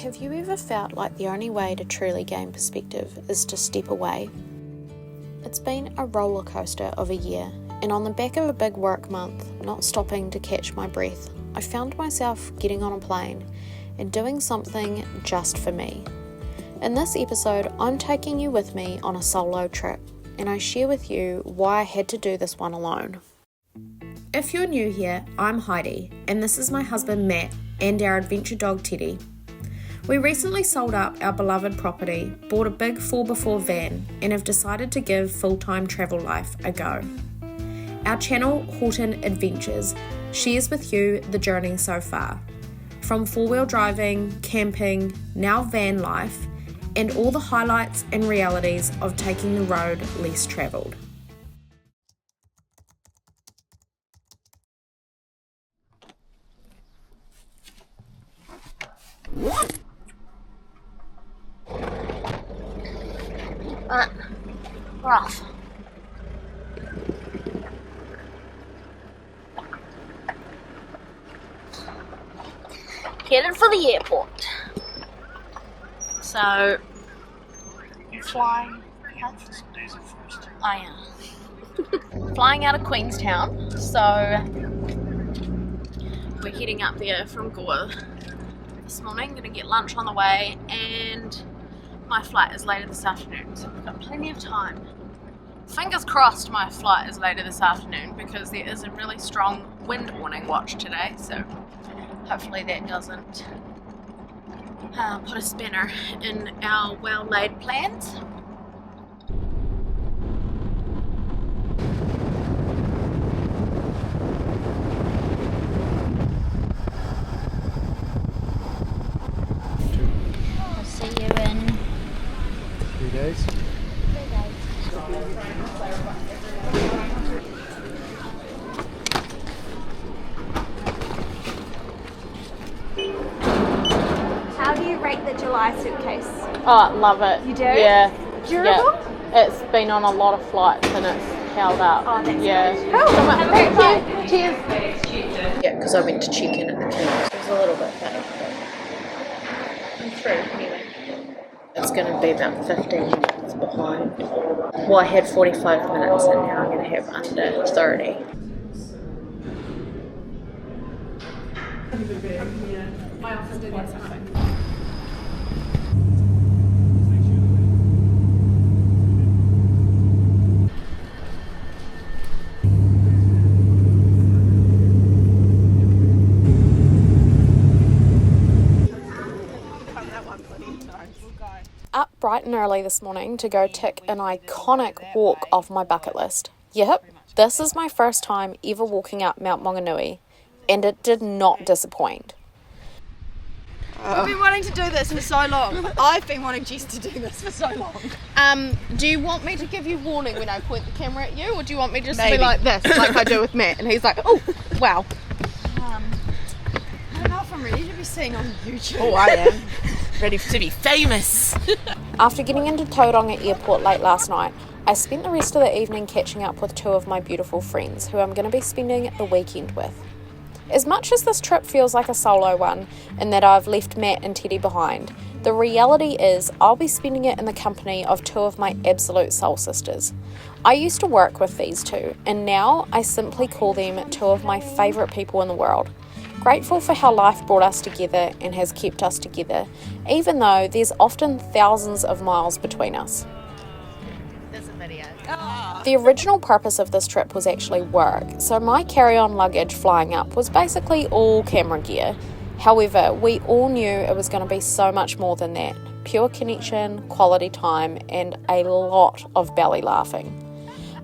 Have you ever felt like the only way to truly gain perspective is to step away? It's been a roller coaster of a year, and on the back of a big work month, not stopping to catch my breath, I found myself getting on a plane and doing something just for me. In this episode, I'm taking you with me on a solo trip, and I share with you why I had to do this one alone. If you're new here, I'm Heidi, and this is my husband Matt and our adventure dog Teddy. We recently sold up our beloved property, bought a big 4x4 van, and have decided to give full-time travel life a go. Our channel, Horton Adventures, shares with you the journey so far. From four-wheel driving, camping, now van life, and all the highlights and realities of taking the road less travelled. Rough. Headed for the airport. So, flying. I am. Flying out of Queenstown. So, we're heading up there from Gore this morning. Gonna get lunch on the way, and my flight is later this afternoon, so we've got plenty of time. Fingers crossed my flight is later this afternoon, because there is a really strong wind warning watch today, so hopefully that doesn't put a spanner in our well-laid plans. I'll see you in 3 days. 3 days. How do you rate the July suitcase? Oh, love it. You do? Yeah. Durable? Yeah. It's been on a lot of flights and it's held up. Oh, that's yeah. good. Cool. Have a great flight. Cheers. Yeah, because I went to check in the queue. It was a little bit late, but I'm through anyway. It's going to be about 15 minutes behind. Well, I had 45 minutes and now I'm going to have under 30. My office did that something. Up bright and early this morning to go tick an iconic walk off my bucket list. Yep, this is my first time ever walking up Mount Maunganui, and it did not disappoint. We've been wanting to do this for so long. I've been wanting Jess to do this for so long. Do you want me to give you warning when I point the camera at you, or do you want me just to Maybe. be like this, like I do with Matt, and he's like, oh, wow. I don't know if I'm ready to be seen on YouTube. Oh, I am. Ready to be famous. After getting into Tauranga Airport late last night, I spent the rest of the evening catching up with two of my beautiful friends who I'm going to be spending the weekend with. As much as this trip feels like a solo one, in that I've left Matt and Teddy behind, the reality is I'll be spending it in the company of two of my absolute soul sisters. I used to work with these two, and now I simply call them two of my favourite people in the world. Grateful for how life brought us together and has kept us together, even though there's often thousands of miles between us. There's a video. The original purpose of this trip was actually work, so my carry-on luggage flying up was basically all camera gear. However, we all knew it was going to be so much more than that. Pure connection, quality time, and a lot of belly laughing.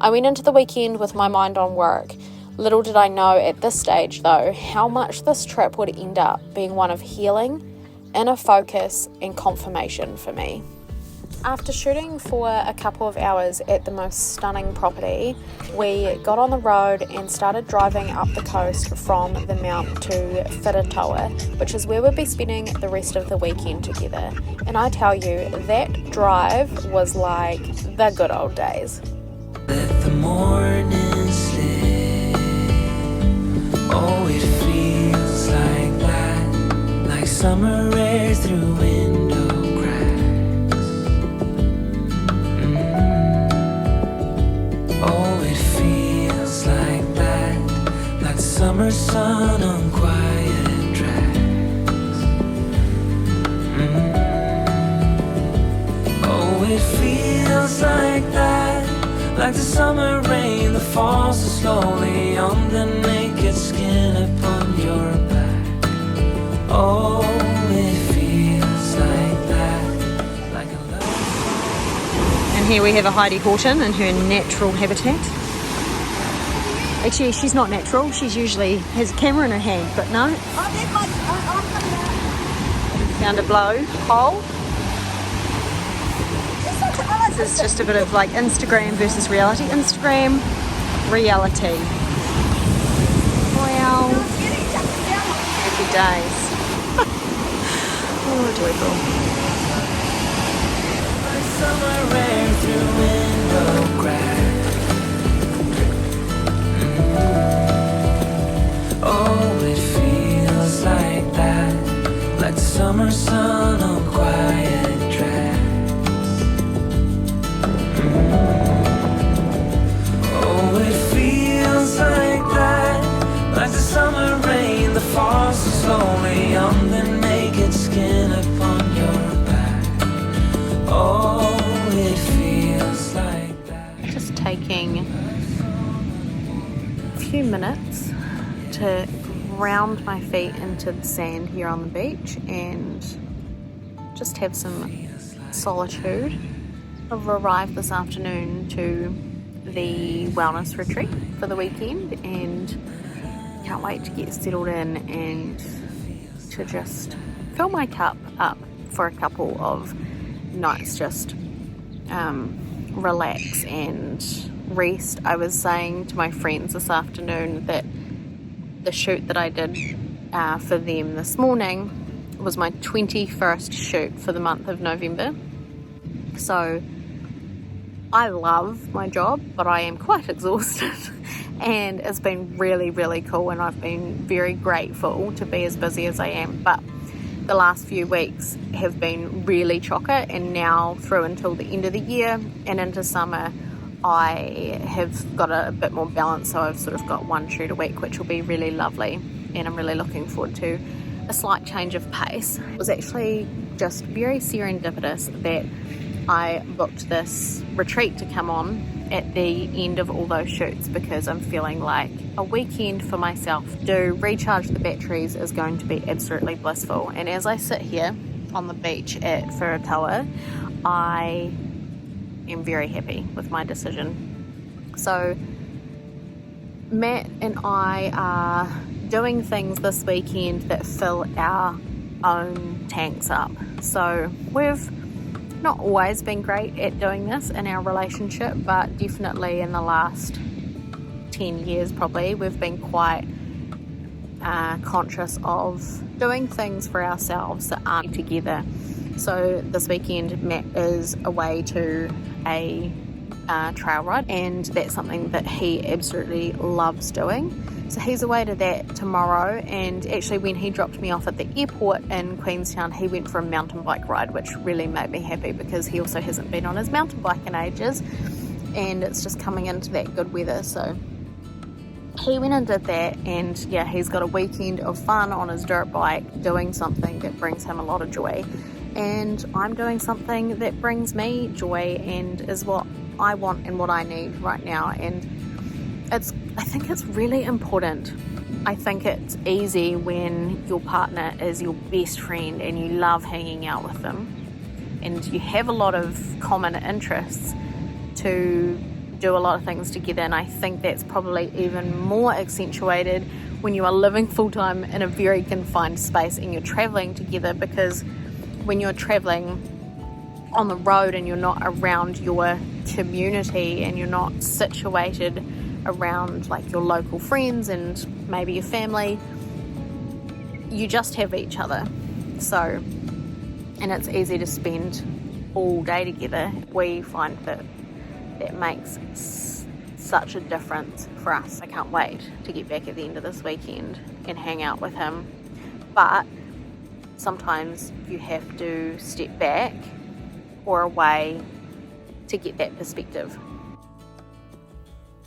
I went into the weekend with my mind on work. Little did I know at this stage, though, how much this trip would end up being one of healing, inner focus, and confirmation for me. After shooting for a couple of hours at the most stunning property, we got on the road and started driving up the coast from the mount to Whiritoa, which is where we'll be spending the rest of the weekend together. And I tell you, that drive was like the good old days. Let the morning slip. Oh, it feels like that, like summer air through window cracks. Oh, it feels like that, like summer sun on quiet tracks. Oh, it feels like that, like the summer rain that falls so slowly on the naked skin upon your back. Oh, it feels like that, like a love. And here we have a Heidi Horton in her natural habitat. Actually, she's not natural. She's usually has a camera in her hand, but no. Found a blow hole. This is just a bit of like Instagram versus reality. Instagram, reality. Wow. Happy days. Oh, joyful. Summer rain through window cracks. Oh, it feels like that, like the summer sun on quiet tracks. Oh, it feels like that, like the summer rain that falls so slowly on the naked skin upon your back. Oh, it feels like that. Just taking a few minutes to ground my feet into the sand here on the beach and just have some solitude. I've arrived this afternoon to the wellness retreat for the weekend and can't wait to get settled in and to just fill my cup up for a couple of nights, just relax and rest. I was saying to my friends this afternoon that the shoot that I did for them this morning was my 21st shoot for the month of November. So I love my job, but I am quite exhausted and it's been really, really cool and I've been very grateful to be as busy as I am. But the last few weeks have been really chocker, and now through until the end of the year and into summer I have got a bit more balance, so I've sort of got one shoot a week, which will be really lovely, and I'm really looking forward to a slight change of pace. It was actually just very serendipitous that I booked this retreat to come on at the end of all those shoots, because I'm feeling like a weekend for myself to recharge the batteries is going to be absolutely blissful. And as I sit here on the beach at Whiritoa, I am very happy with my decision. So Matt and I are doing things this weekend that fill our own tanks up. So we've not always been great at doing this in our relationship, but definitely in the last 10 years probably we've been quite conscious of doing things for ourselves that aren't together. So this weekend Matt is away to a trail ride, and that's something that he absolutely loves doing. So he's away to that tomorrow, and actually when he dropped me off at the airport in Queenstown, he went for a mountain bike ride, which really made me happy because he also hasn't been on his mountain bike in ages, and it's just coming into that good weather. So he went and did that, and yeah, he's got a weekend of fun on his dirt bike doing something that brings him a lot of joy, and I'm doing something that brings me joy and is what I want and what I need right now. And I think it's really important. I think it's easy when your partner is your best friend and you love hanging out with them and you have a lot of common interests to do a lot of things together. And I think that's probably even more accentuated when you are living full-time in a very confined space and you're traveling together, because when you're traveling on the road and you're not around your community and you're not situated around like your local friends and maybe your family, you just have each other. So, and it's easy to spend all day together. We find that makes such a difference for us. I can't wait to get back at the end of this weekend and hang out with him. But sometimes you have to step back or away to get that perspective.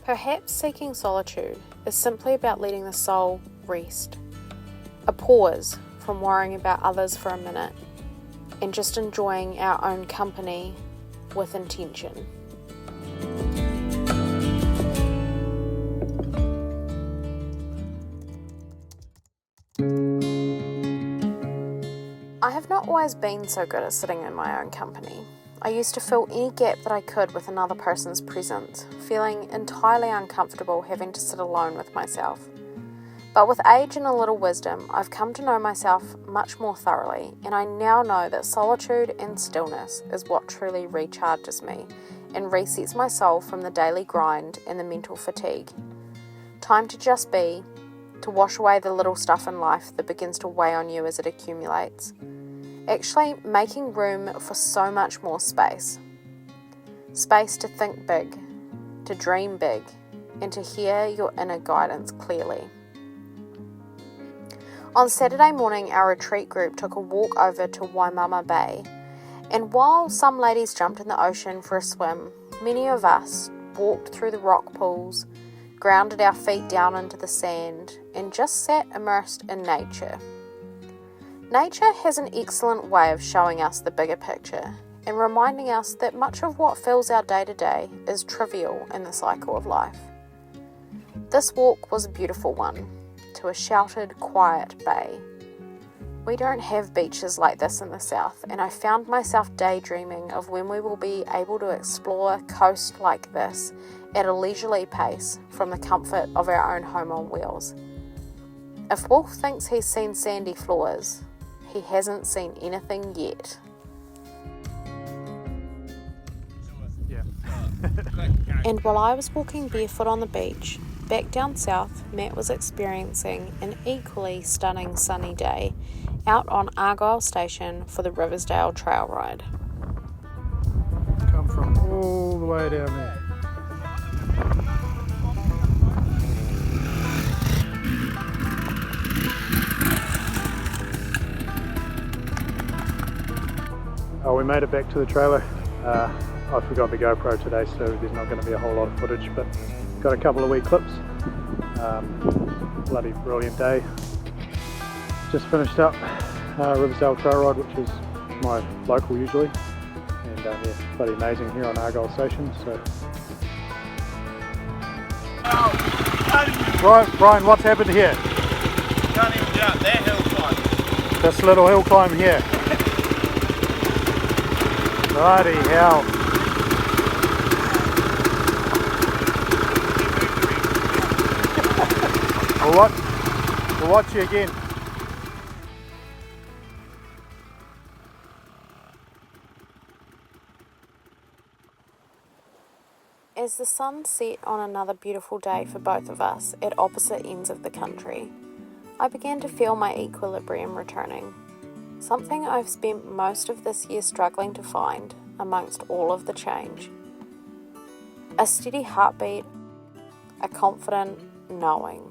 Perhaps seeking solitude is simply about letting the soul rest, a pause from worrying about others for a minute, and just enjoying our own company with intention. I have not always been so good at sitting in my own company. I used to fill any gap that I could with another person's presence, feeling entirely uncomfortable having to sit alone with myself. But with age and a little wisdom, I've come to know myself much more thoroughly, and I now know that solitude and stillness is what truly recharges me and resets my soul from the daily grind and the mental fatigue. Time to just be, to wash away the little stuff in life that begins to weigh on you as it accumulates. Actually making room for so much more space. Space to think big, to dream big, and to hear your inner guidance clearly. On Saturday morning, our retreat group took a walk over to Waimama Bay, and while some ladies jumped in the ocean for a swim, many of us walked through the rock pools, grounded our feet down into the sand, and just sat immersed in nature. Nature has an excellent way of showing us the bigger picture and reminding us that much of what fills our day-to-day is trivial in the cycle of life. This walk was a beautiful one, to a sheltered, quiet bay. We don't have beaches like this in the south, and I found myself daydreaming of when we will be able to explore a coast like this at a leisurely pace from the comfort of our own home on wheels. If Wolf thinks he's seen sandy floors, he hasn't seen anything yet. And while I was walking barefoot on the beach, back down south, Matt was experiencing an equally stunning sunny day out on Argyle Station for the Riversdale trail ride. Come from all the way down there. Oh, we made it back to the trailer. I forgot the GoPro today, so there's not going to be a whole lot of footage, but got a couple of wee clips. Bloody brilliant day. Just finished up Riversdale trail ride, which is my local usually, and yeah, bloody amazing here on Argyle Station. So, Brian, what's happened here? Can't even get up that hill climb. This little hill climb here. Bloody hell. We'll watch you again. As the sun set on another beautiful day for both of us at opposite ends of the country, I began to feel my equilibrium returning, something I've spent most of this year struggling to find amongst all of the change. A steady heartbeat, a confident knowing.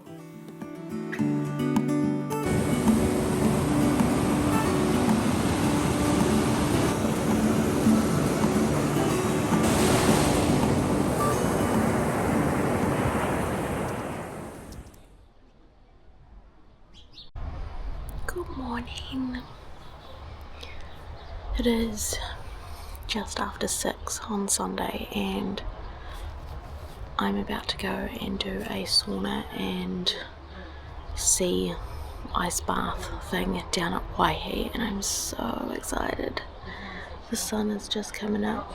Good morning. It is just after 6 on Sunday and I'm about to go and do a sauna and sea ice bath thing down at Waihi, and I'm so excited. The sun is just coming up.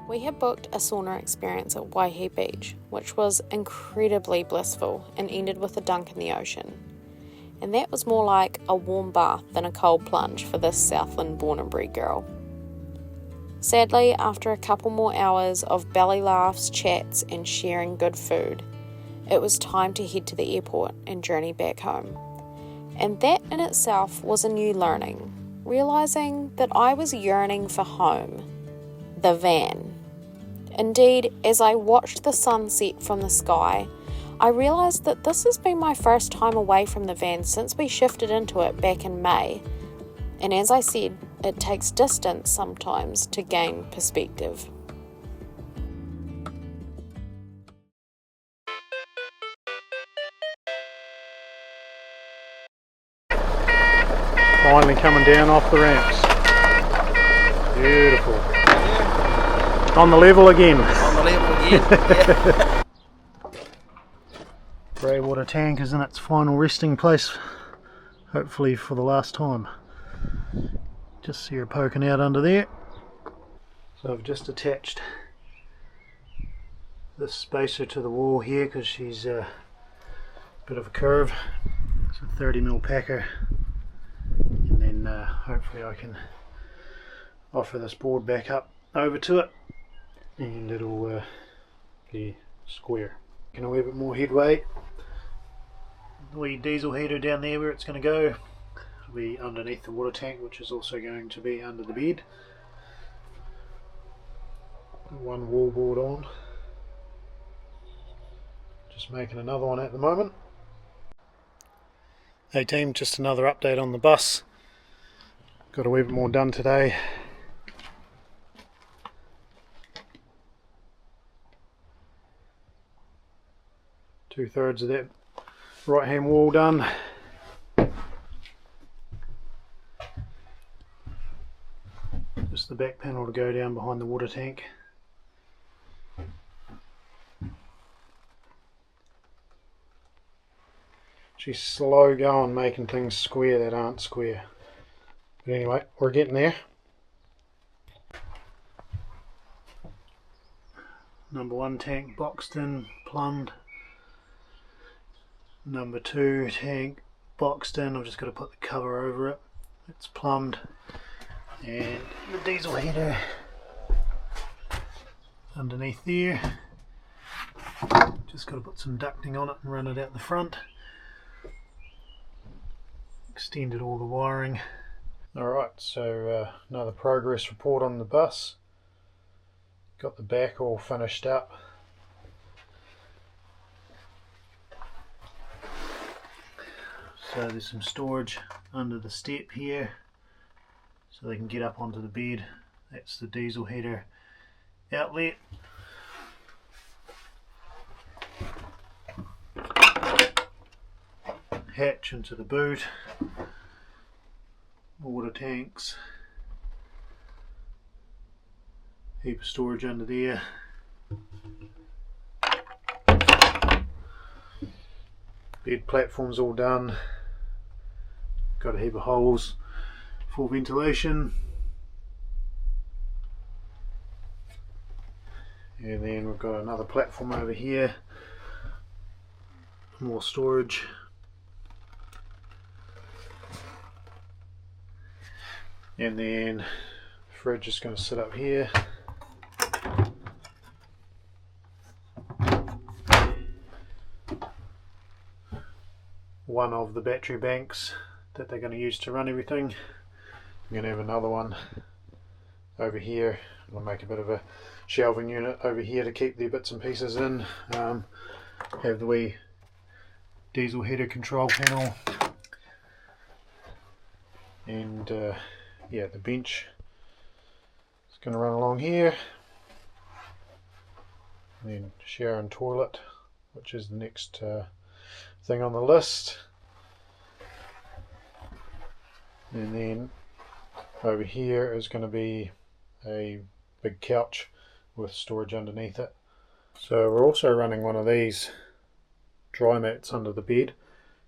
We had booked a sauna experience at Whiritoa Beach, which was incredibly blissful and ended with a dunk in the ocean. and that was more like a warm bath than a cold plunge for this Southland born and bred girl. Sadly, after a couple more hours of belly laughs, chats and sharing good food, it was time to head to the airport and journey back home. And that in itself was a new learning, realising that I was yearning for home, the van. Indeed, as I watched the sunset from the sky, I realised that this has been my first time away from the van since we shifted into it back in May. And as I said, it takes distance sometimes to gain perspective. Finally coming down off the ramps. Beautiful. On the level again. On the level again. Yeah. Greywater tank is in its final resting place, hopefully for the last time. Just see her poking out under there. So I've just attached this spacer to the wall here because she's a bit of a curve. It's a 30mm packer, and then hopefully I can offer this board back up over to it and it'll be square. Get a wee bit more headway. The wee diesel heater down there where it's going to go will be underneath the water tank, which is also going to be under the bed. One wall board on. Just making another one at the moment. Hey team, just another update on the bus. Got a wee bit more done today. Two-thirds of that right hand wall done. Just the back panel to go down behind the water tank. She's slow going making things square that aren't square. But anyway, we're getting there. Number 1 tank boxed in, plumbed. Number 2 tank boxed in, I've just got to put the cover over it. It's plumbed. And the diesel heater underneath there. Just got to put some ducting on it and run it out the front. Extended all the wiring. Alright, so another progress report on the bus. Got the back all finished up. So there's some storage under the step here so they can get up onto the bed. That's the diesel heater outlet. Hatch into the boot. Water tanks. Heap of storage under there. Bed platform's all done. Got a heap of holes for ventilation. And then we've got another platform over here. More storage. And then the fridge is going to sit up here. One of the battery banks that they're going to use to run everything. I'm going to have another one over here. I'll make a bit of a shelving unit over here to keep their bits and pieces in. Have the wee diesel heater control panel. And yeah, the bench is going to run along here. And then shower and toilet, which is the next thing on the list. And then over here is going to be a big couch with storage underneath it. So we're also running one of these dry mats under the bed.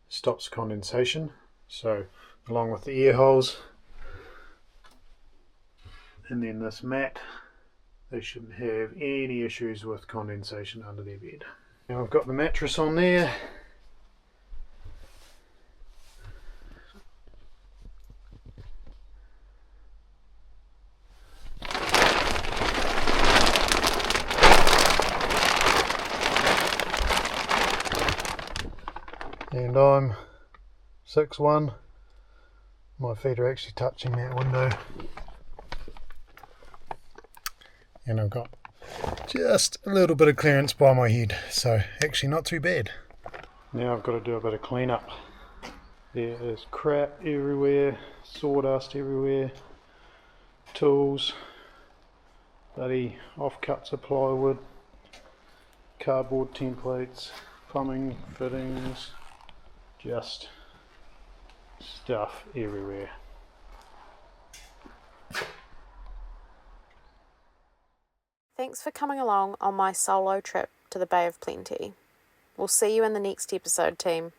Stops condensation. So along with the air holes, and then this mat, they shouldn't have any issues with condensation under their bed. Now I've got the mattress on there. and I'm 6'1". My feet are actually touching that window, and I've got just a little bit of clearance by my head, so actually not too bad. Now I've got to do a bit of cleanup. There is crap everywhere, sawdust everywhere, tools, bloody offcuts of plywood, cardboard templates, plumbing fittings, just stuff everywhere. Thanks for coming along on my solo trip to the Bay of Plenty. We'll see you in the next episode, team.